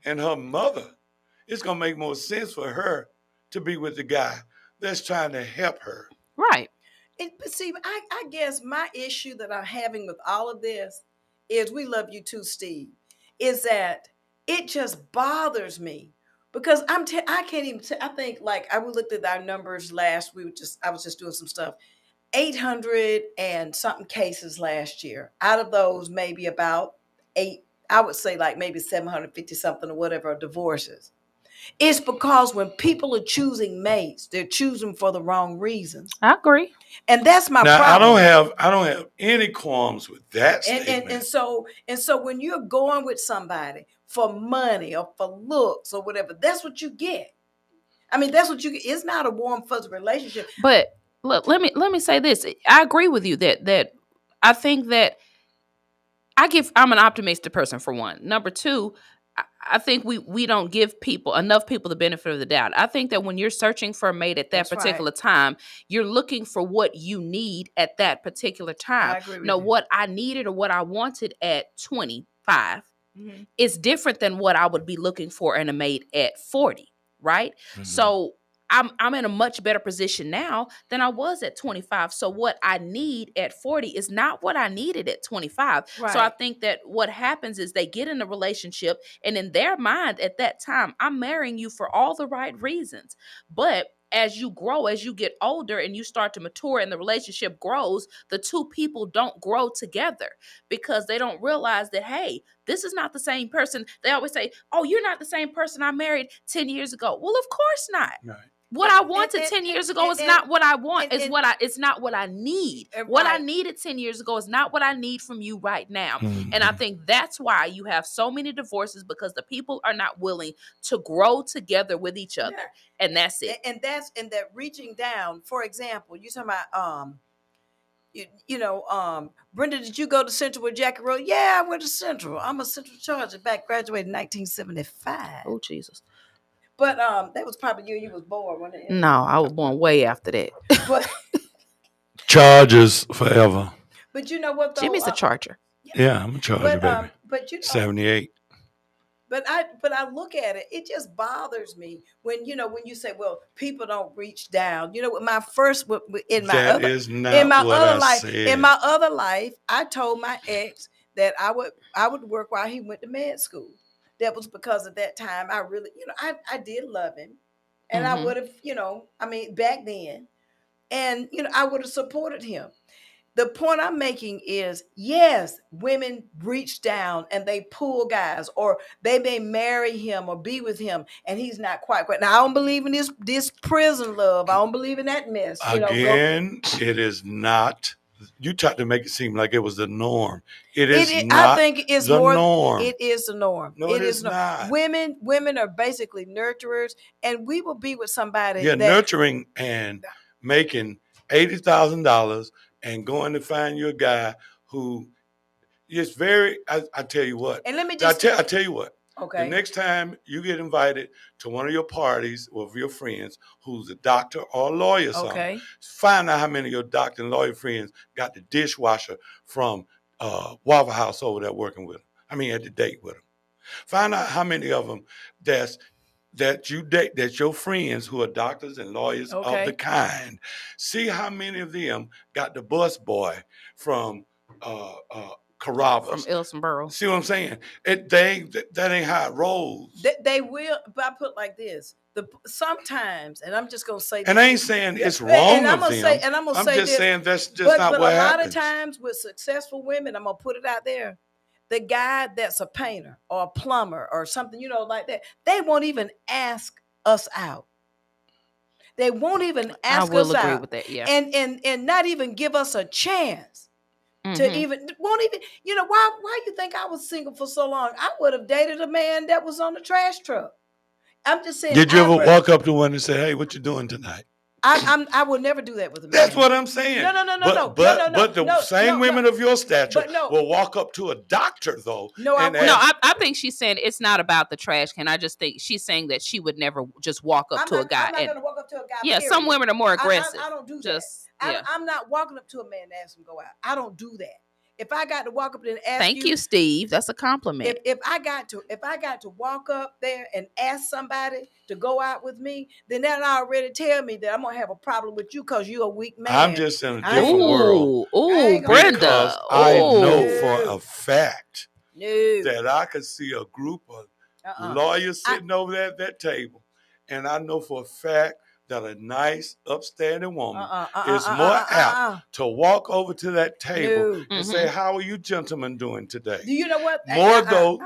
and her mother, it's going to make more sense for her to be with the guy that's trying to help her. Right. But see, I guess my issue that I'm having with all of this is, we love you too, Steve, is that it just bothers me because I can't even, I think, like, I looked at our numbers last, I was just doing some stuff, 800 and something cases last year. Out of those, maybe about 8, I would say like maybe 750 something or whatever, divorces. It's because when people are choosing mates, they're choosing for the wrong reasons. I agree. And that's my problem. I don't have any qualms with that statement. And so when you're going with somebody for money or for looks or whatever, that's what you get. I mean, that's what you get. It's not a warm, fuzzy relationship. But look, let me say this. I agree with you that I think that I'm an optimistic person, for one. Number two, I think we don't give enough people the benefit of the doubt. I think that when you're searching for a mate at that particular time, you're looking for what you need at that particular time. I agree with you. What I needed or what I wanted at 25 is different than what I would be looking for in a mate at 40, right? So I'm in a much better position now than I was at 25. So what I need at 40 is not what I needed at 25. Right. So I think that what happens is they get in a relationship, and in their mind at that time, I'm marrying you for all the right reasons. But as you grow, as you get older and you start to mature and the relationship grows, the two people don't grow together because they don't realize that, hey, this is not the same person. They always say, oh, you're not the same person I married 10 years ago. Well, of course not. Right. What I wanted 10 years ago is not what I want. It's not what I need. What I needed 10 years ago is not what I need from you right now. And I think that's why you have so many divorces, because the people are not willing to grow together with each other. Yeah. And that's it. And that reaching down. For example, you're talking about Brenda, did you go to Central with Jackie Rose? Yeah, I went to Central. I'm a Central Charger, graduated in 1975. Oh, Jesus. But that was probably you was born, wasn't it? No, I was born way after that. But Chargers forever. But you know what, though? Jimmy's a Charger. Yeah, I'm a Charger, baby. But 78. But I look at it, it just bothers me when you say, well, people don't reach down. In my other life, I told my ex that I would work while he went to med school. That was because at that time I really, I did love him, and I would have, back then, and I would have supported him. The point I'm making is, yes, women reach down and they pull guys, or they may marry him or be with him, and he's not quite. Now, I don't believe in this prison love. I don't believe in that mess. Again, it is not. You tried to make it seem like it was the norm. It is not. I think it's the more. Norm. It is the norm. No, it is not. Women are basically nurturers, and we will be with somebody. You're nurturing and making $80,000 and going to find you a guy who is very. I tell you what. And let me just. I tell you what. Okay. The next time you get invited to one of your parties with your friends who's a doctor or a lawyer or something, Okay. find out how many of your doctor and lawyer friends got the dishwasher from Waffle House over there working with them. I mean, at the date with them. Find out how many of them that you date, that your friends who are doctors and lawyers of the kind. See how many of them got the bus boy from Carrabba's. From Ilsenboro. See what I'm saying? That ain't how it rolls. They will, but I put it like this. Sometimes, and I'm just gonna say, and I ain't saying it's wrong of them. I'm just saying that's just not what happens. But a lot of times with successful women, I'm gonna put it out there. The guy that's a painter or a plumber or something, like that, they won't even ask us out. They won't even ask us out. I will agree with that, yeah. And not even give us a chance to even, won't even, why you think I was single for so long? I would have dated a man that was on the trash truck. I'm just saying. Did you ever walk up to one and say, "Hey, what you doing tonight"? I would never do that with a man. That's what I'm saying. No. But the same women of your stature will walk up to a doctor though. I think she's saying it's not about the trash can. I just think she's saying that she would never just walk up to a guy. I'm not going to walk up to a guy. Yeah, some women are more aggressive. I don't do that. I'm not walking up to a man and ask him to go out. I don't do that. If I got to walk up there and ask Thank you, Steve. That's a compliment. If I got to walk up there and ask somebody to go out with me, then that already tell me that I'm gonna have a problem with you because you're a weak man. I'm just in a different world. Ooh, Brenda. I know for a fact that I could see a group of lawyers sitting over there at that table, and I know for a fact that a nice, upstanding woman is more apt to walk over to that table and say, "How are you gentlemen doing today?" Do you know what?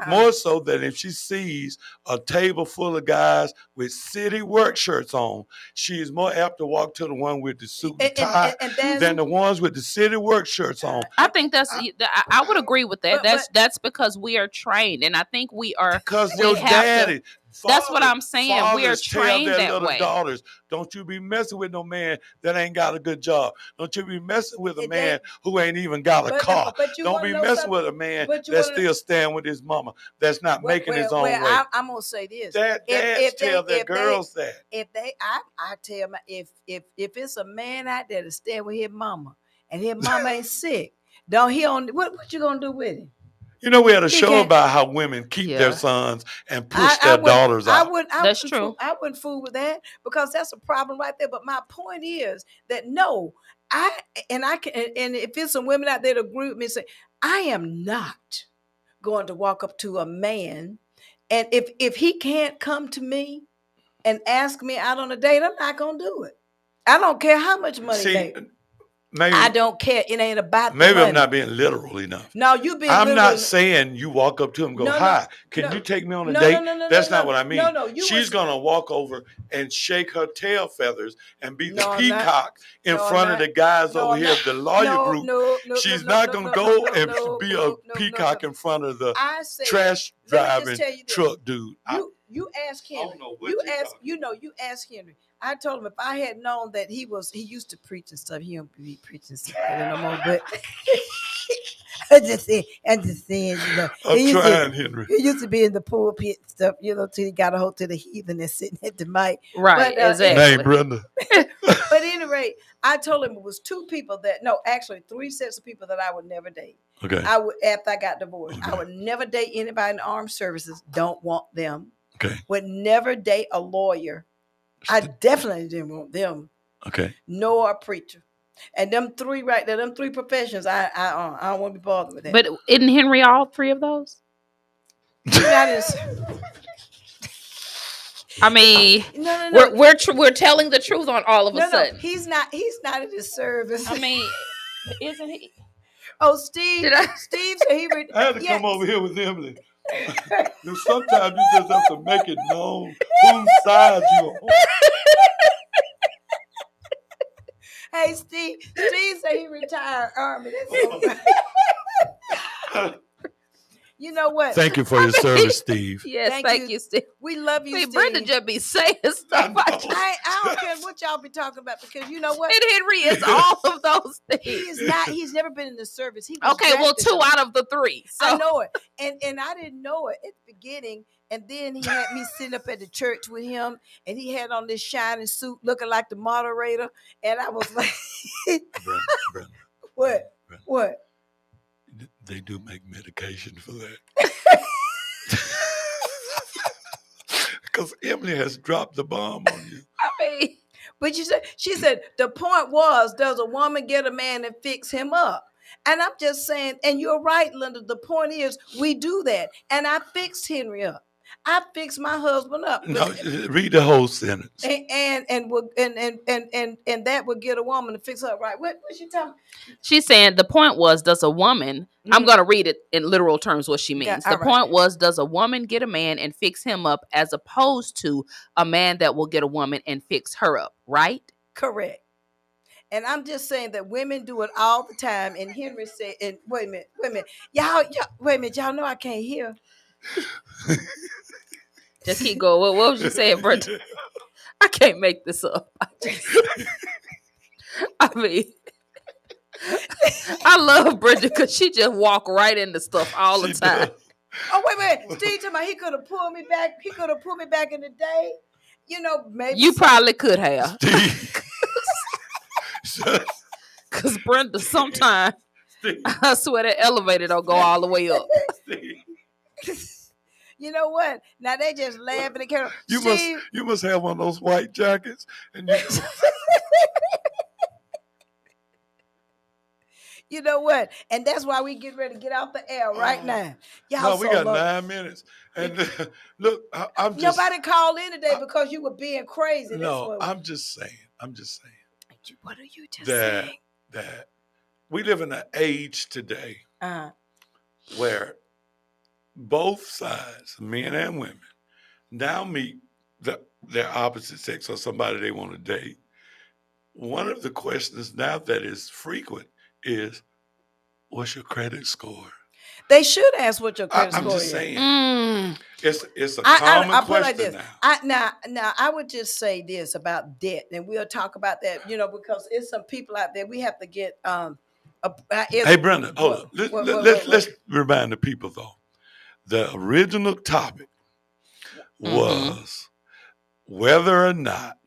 More so than if she sees a table full of guys with city work shirts on, she is more apt to walk to the one with the suit and tie than the ones with the city work shirts on. I think I would agree with that. That's because we are trained, and I think we are. Because your daddy. That's what I'm saying. We are trained tell their that little way. Daughters, don't you be messing with no man that ain't got a good job. Don't you be messing with a man who ain't even got a car. Don't be messing with a man that's still staying with his mama, that's not making his own way. I'm gonna say this. Dads tell their girls that. I tell my if it's a man out there to stay with his mama and his mama ain't sick, what you gonna do with him? We had a show about how women keep their sons and push their daughters out. That's true. I wouldn't fool with that because that's a problem right there. But my point is that if there's some women out there to agree with me and say, I am not going to walk up to a man, and if he can't come to me and ask me out on a date, I'm not gonna do it. I don't care how much money Maybe, I don't care. It ain't about the maybe money. I'm not being literal enough. No, you being I'm literal. not saying you walk up to him and go, "Hi, can you take me on a date?" That's not what I mean. She's going to walk over and shake her tail feathers and be the peacock in front of the guys over here, the lawyer group. She's not going to go and be a peacock in front of the trash driving truck dude. You ask Henry. You ask Henry. I told him if I had known that he used to preach and stuff, he don't be preaching stuff no more. But I'm just saying, I'm trying, Henry. He used to be in the pulpit and stuff, till he got a hold to the heathen that's sitting at the mic. Right, but, exactly. Hey, Brenda. But at any rate, I told him it was three sets of people that I would never date. Okay. After I got divorced, I would never date anybody in the armed services. Don't want them. Okay. Would never date a lawyer. I definitely didn't want them. Okay. Nor a preacher. And them three right there, them three professions, I don't want to be bothered with that. But isn't Henry all three of those? I mean, no. We're telling the truth on all of a sudden. No, he's not at his service. I mean, isn't he? Oh, Steve. Steve said he I had to come over here with Emily. Sometimes you just have to make it known whose side you're on. Hey, Steve said he retired Army. You know what? Thank you for your service, Steve. Yes, thank you, Steve. We love you, Steve. Brenda just be saying stuff. I don't care what y'all be talking about because you know what? And Henry is all of those things. He is not. He's never been in the service. Okay, well, 2 out of the 3. So. I know it, and I didn't know it at the beginning. And then he had me sitting up at the church with him, and he had on this shining suit, looking like the moderator. And I was like, Brenda, "What? Brenda. What?" They do make medication for that. Because Emily has dropped the bomb on you. I mean, but she said the point was, does a woman get a man and fix him up? And I'm just saying, and you're right, Linda. The point is, we do that, and I fixed Henry up. I fixed my husband up. No, read the whole sentence. And that would get a woman to fix her up, right? What she talking? She's saying the point was, does a woman? I'm going to read it in literal terms. What she means. The point was, does a woman get a man and fix him up, as opposed to a man that will get a woman and fix her up, right? Correct. And I'm just saying that women do it all the time. And Henry said, and wait a minute, y'all, wait a minute, y'all know I can't hear. Just keep going. What was you saying, Brenda? I can't make this up. I mean, I love Brenda because she just walk right into stuff all the time. Oh, wait. Steve told me he could have pulled me back. He could have pulled me back in the day. You know, maybe. You probably could have. Because Brenda, sometimes, I swear that elevator don't go all the way up. You know what? Now they just laughing and carry on. You must have one of those white jackets, and you know what? And that's why we get ready to get out the air right now. Y'all, we got 9 minutes, and look, I'm just nobody called in today because you were being crazy. No, I'm just saying. What are you just saying? That we live in an age today where both sides, men and women, now meet their opposite sex or somebody they want to date. One of the questions now that is frequent is, what's your credit score? They should ask what your credit score is. I'm just saying. It's a common question now. Now, I would just say this about debt, and we'll talk about that, because it's some people out there we have to get. Hey, Brenda, hold on. Let's remind the people, though. The original topic was whether or not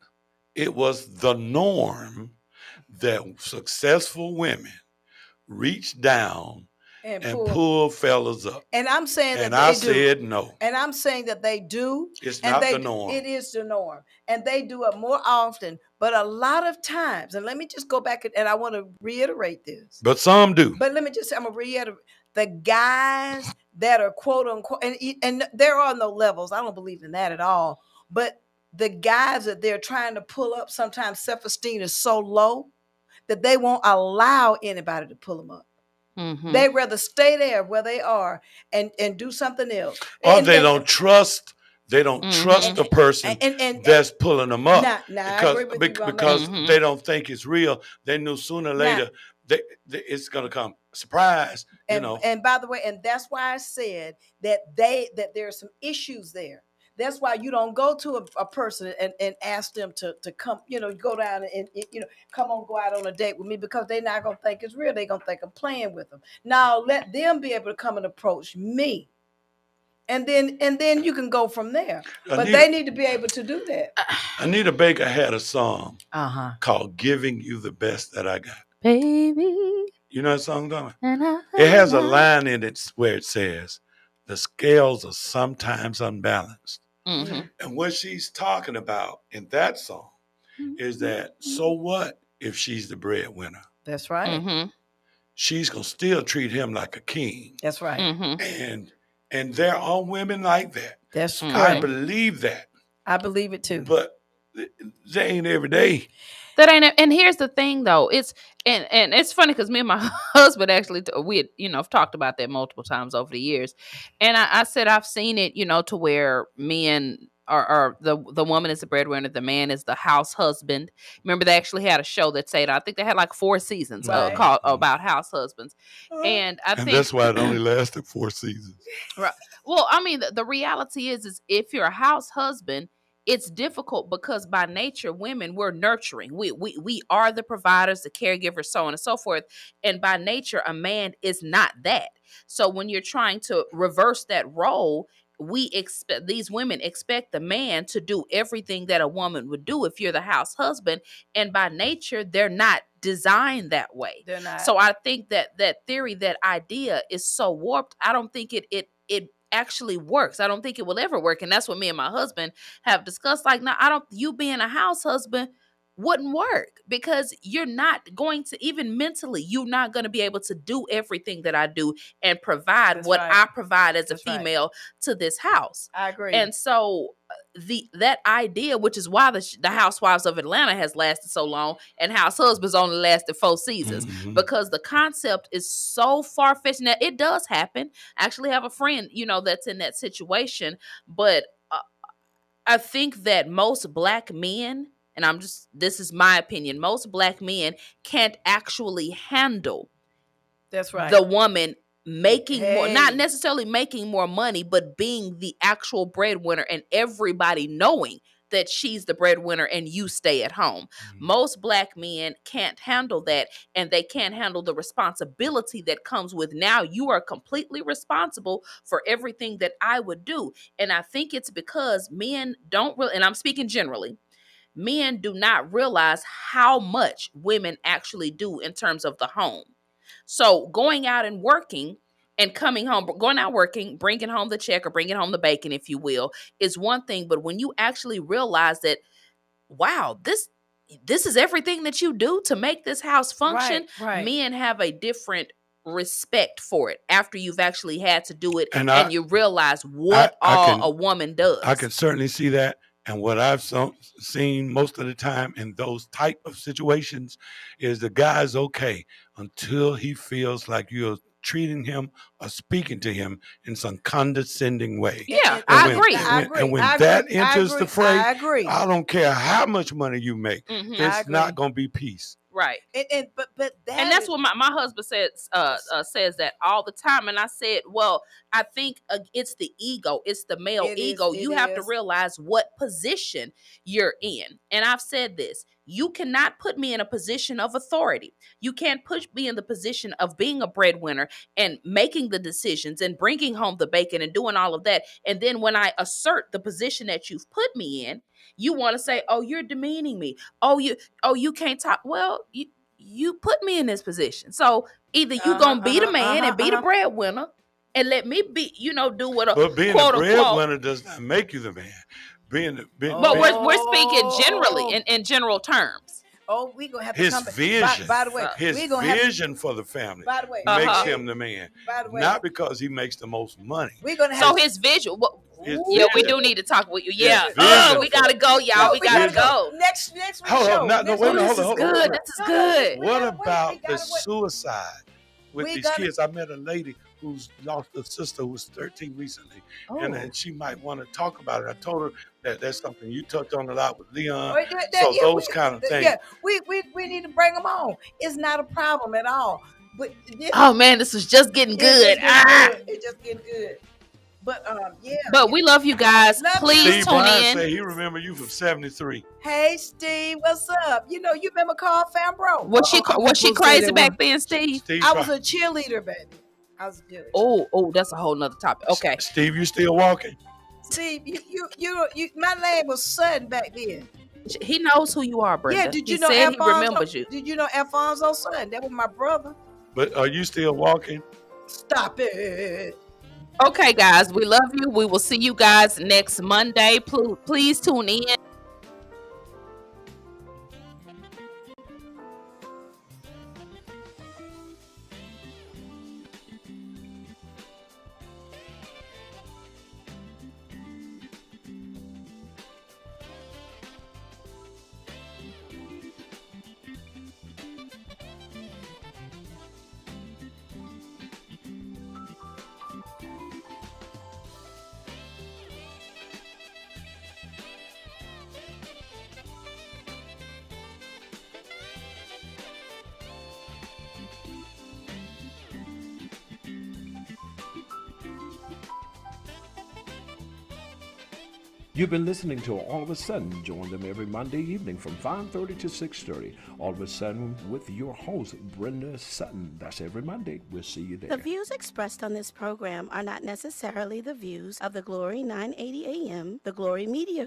it was the norm that successful women reach down and pull fellas up. And I'm saying that I said no. And I'm saying that they do. It's not the norm. It is the norm. And they do it more often. But a lot of times, and let me just go back and I want to reiterate this. But some do. But let me just say, I'm going to reiterate. The guys that are quote unquote, and there are no levels. I don't believe in that at all. But the guys that they're trying to pull up, sometimes self-esteem is so low that they won't allow anybody to pull them up. Mm-hmm. They'd rather stay there where they are and do something else. Or they don't trust. They don't trust the person that's pulling them up because they don't think it's real. They knew sooner or later it's going to come. Surprise, And by the way, and that's why I said that there are some issues there. That's why you don't go to a person and ask them to come, go down and come on, go out on a date with me, because they're not going to think it's real. They're going to think I'm playing with them. Now let them be able to come and approach me. And then you can go from there. But they need to be able to do that. Anita Baker had a song called Giving You the Best That I Got. Baby. You know that song, Donna? It has a line in it where it says, the scales are sometimes unbalanced. Mm-hmm. And what she's talking about in that song is that, so what if she's the breadwinner? That's right. Mm-hmm. She's going to still treat him like a king. That's right. Mm-hmm. And there are women like that. That's correct. I believe that. I believe it too. But they ain't every day. That ain't. And here's the thing, though. It's and it's funny because me and my husband actually we had, talked about that multiple times over the years. And I said I've seen it, to where men or the woman is the breadwinner, the man is the house husband. Remember, they actually had a show that said, I think they had like 4 seasons called about house husbands, and I think that's why it only lasted 4 seasons. Right. Well, I mean, the reality is if you're a house husband, it's difficult because by nature, women, we're nurturing. We are the providers, the caregivers, so on and so forth. And by nature, a man is not that. So when you're trying to reverse that role, these women expect the man to do everything that a woman would do if you're the house husband. And by nature, they're not designed that way. They're not. So I think that theory, that idea is so warped. I don't think it actually works. I don't think it will ever work. And that's what me and my husband have discussed. Like, now, you being a house husband wouldn't work because you're not going to, even mentally, you're not going to be able to do everything that I do and provide what I provide as a female to this house. I agree. And so that idea, which is why the Housewives of Atlanta has lasted so long and House Husbands only lasted 4 seasons, because the concept is so far-fetched. Now, it does happen. I actually have a friend, that's in that situation, but I think that most Black men, and this is my opinion, most Black men can't actually handle the woman making more, not necessarily making more money, but being the actual breadwinner and everybody knowing that she's the breadwinner and you stay at home. Most Black men can't handle that, and they can't handle the responsibility that comes with, now you are completely responsible for everything that I would do. And I think it's because men don't really, and I'm speaking generally, men do not realize how much women actually do in terms of the home. So going out and working and coming home, going out working, bringing home the check or bringing home the bacon, if you will, is one thing. But when you actually realize that, wow, this is everything that you do to make this house function, men have a different respect for it after you've actually had to do it, and you realize what a woman does. I can certainly see that. And what I've seen most of the time in those type of situations is the guy's okay until he feels like you're treating him or speaking to him in some condescending way. Yeah, I agree. And when that enters the fray, I don't care how much money you make, it's not going to be peace. Right. But that's what my husband says that all the time. And I said, well, I think it's the ego. It's the male ego. You have to realize what position you're in. And I've said this. You cannot put me in a position of authority. You can't push me in the position of being a breadwinner and making the decisions and bringing home the bacon and doing all of that. And then when I assert the position that you've put me in, you want to say, oh, you're demeaning me. Oh, you can't talk. Well, you put me in this position. So either you going to be the man and be the breadwinner and let me be, do what But being a breadwinner does not make you the man. But we're speaking generally in general terms. Oh, we gonna have to his come vision. By the way, his vision for the family. By the way, makes him the man. By the way, not because he makes the most money. We're gonna have his visual. Yeah, we do need to talk with you. Yeah. We gotta go, y'all. No, we gotta go. Next week's show. Hold on. This is good. This is good. What about the suicide with these kids? I met a lady who's lost a sister who was 13 recently, and she might want to talk about it. I told her that that's something you touched on a lot with Leon. Those kind of things. Yeah, we need to bring them on. It's not a problem at all. But this is just getting good. It's just getting good. But But we love you guys. Please tune in. Say he remember you from '73. Hey Steve, what's up? You remember Carl Fambro? Was she crazy back then, Steve? I was a cheerleader back then. I was good. Oh, that's a whole nother topic. Okay. Steve, you still walking? Steve, you my name was Sutton back then. He knows who you are, Brenda. Yeah, did you know he Alfonso? remembers you. Did you know Alfonso Sutton? That was my brother. But are you still walking? Stop it. Okay, guys, we love you. We will see you guys next Monday. Please tune in. You've been listening to All of a Sudden. Join them every Monday evening from 5:30 to 6:30. All of a Sudden with your host, Brenda Sutton. That's every Monday. We'll see you there. The views expressed on this program are not necessarily the views of the Glory 980 AM, the Glory Media